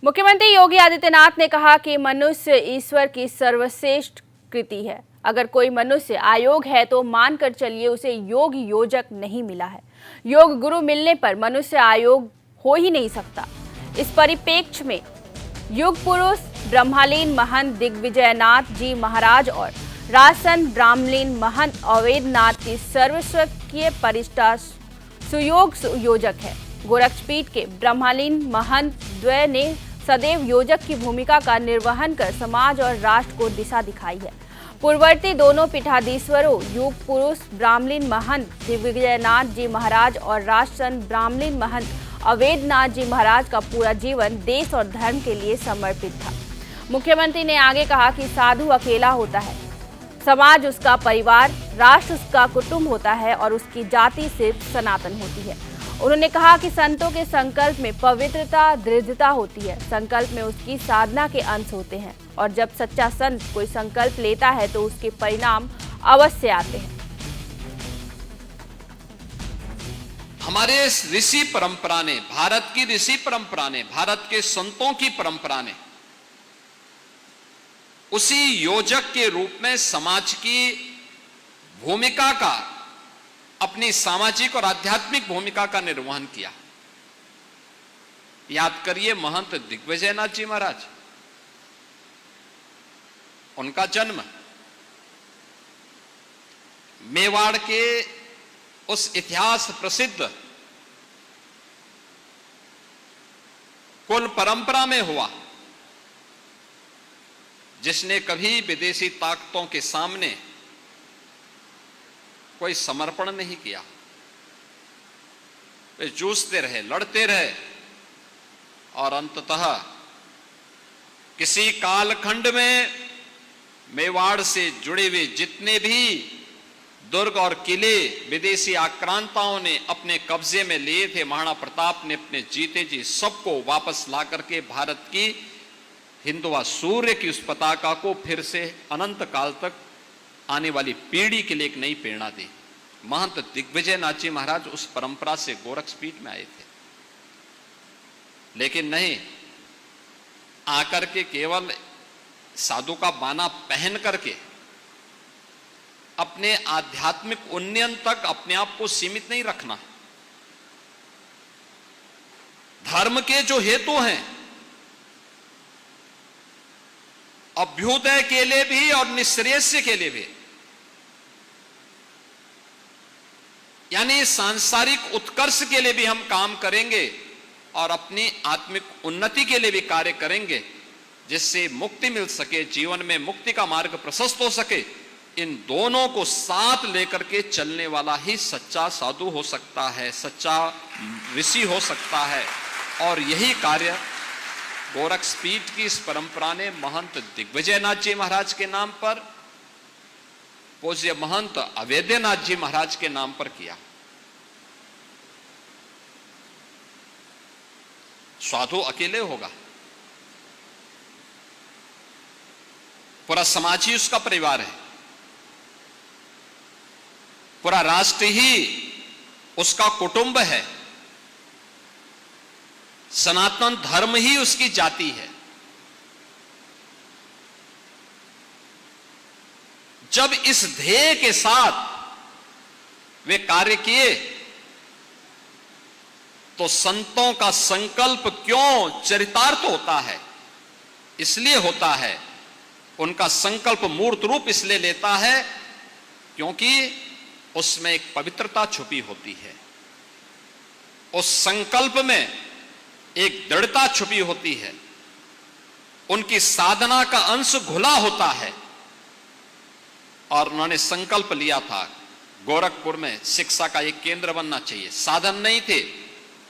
मुख्यमंत्री योगी आदित्यनाथ ने कहा कि मनुष्य ईश्वर की सर्वश्रेष्ठ कृति है। अगर कोई मनुष्य अयोग है तो मानकर चलिए उसे योग योजक नहीं मिला है। योग गुरु मिलने पर मनुष्य अयोग हो ही नहीं सकता। इस परिप्रेक्ष्य में युग पुरुष ब्रह्मलीन महंत दिग्विजयनाथ जी महाराज और राजसंत ब्राह्मलीन महंत अवैधनाथ की सर्वस्वीय परिष्ठा सुयोग योजक है। गोरक्षपीठ के ब्रह्मलीन महंत द्वय ने सदैव योजक की भूमिका का निर्वहन कर समाज और राष्ट्र को दिशा दिखाई है। पूर्ववर्ती दोनों पीठाधीश्वरों युग पुरुष ब्राह्मलीन महंत दिग्विजयनाथ जी महाराज और राजसंत ब्राह्मलीन महंत अवैधनाथ जी महाराज का पूरा जीवन देश और धर्म के लिए समर्पित था। मुख्यमंत्री ने आगे कहा कि साधु अकेला होता है, समाज उसका परिवार, राष्ट्र उसका कुटुंब होता है और उसकी जाति सिर्फ सनातन होती है। उन्होंने कहा कि संतों के संकल्प में पवित्रता, दृढ़ता होती है। संकल्प में उसकी साधना के अंश होते हैं और जब सच्चा संत कोई संकल्प लेता है तो उसके परिणाम अवश्य आते हैं। हमारे ऋषि परंपरा ने, भारत की ऋषि परंपरा ने, भारत के संतों की परंपरा ने उसी योजक के रूप में समाज की भूमिका का, अपनी सामाजिक और आध्यात्मिक भूमिका का निर्वहन किया। याद करिए महंत दिग्विजयनाथ जी महाराज, उनका जन्म मेवाड़ के उस इतिहास प्रसिद्ध कुल परंपरा में हुआ जिसने कभी विदेशी ताकतों के सामने कोई समर्पण नहीं किया। वे जूझते रहे, लड़ते रहे और अंततः किसी कालखंड में मेवाड़ से जुड़े हुए जितने भी दुर्ग और किले विदेशी आक्रांताओं ने अपने कब्जे में लिए थे, महाराणा प्रताप ने अपने जीते जी सबको वापस ला करके भारत की हिंदुआ सूर्य की उस पताका को फिर से अनंत काल तक आने वाली पीढ़ी के लिए एक नई प्रेरणा दी। महंत दिग्विजयनाथ जी महाराज उस परंपरा से गोरक्षपीठ में आए थे, लेकिन नहीं आकर के केवल साधु का बाना पहन करके अपने आध्यात्मिक उन्नयन तक अपने आप को सीमित नहीं रखना। धर्म के जो हेतु हैं, अभ्युदय के लिए भी और निश्रेयस्य के लिए भी, यानी सांसारिक उत्कर्ष के लिए भी हम काम करेंगे और अपनी आत्मिक उन्नति के लिए भी कार्य करेंगे, जिससे मुक्ति मिल सके, जीवन में मुक्ति का मार्ग प्रशस्त हो सके। इन दोनों को साथ लेकर के चलने वाला ही सच्चा साधु हो सकता है, सच्चा ऋषि हो सकता है। और यही कार्य गोरक्षपीठ की इस परंपरा ने महंत दिग्विजयनाथ जी महाराज के नाम पर, पूज्य महंत अवैधनाथ जी महाराज के नाम पर किया। साधु अकेले होगा, पूरा समाज ही उसका परिवार है, पूरा राष्ट्र ही उसका कुटुंब है, सनातन धर्म ही उसकी जाति है। जब इस ध्येय के साथ वे कार्य किए तो संतों का संकल्प क्यों चरितार्थ होता है? इसलिए होता है, उनका संकल्प मूर्त रूप इसलिए लेता है क्योंकि उसमें एक पवित्रता छुपी होती है, उस संकल्प में एक दृढ़ता छुपी होती है, उनकी साधना का अंश घुला होता है। और उन्होंने संकल्प लिया था गोरखपुर में शिक्षा का एक केंद्र बनना चाहिए। साधन नहीं थे,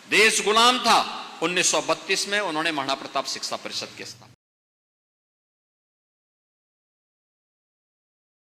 देश गुलाम था। 1932 में उन्होंने महाराणा प्रताप शिक्षा परिषद की स्थापना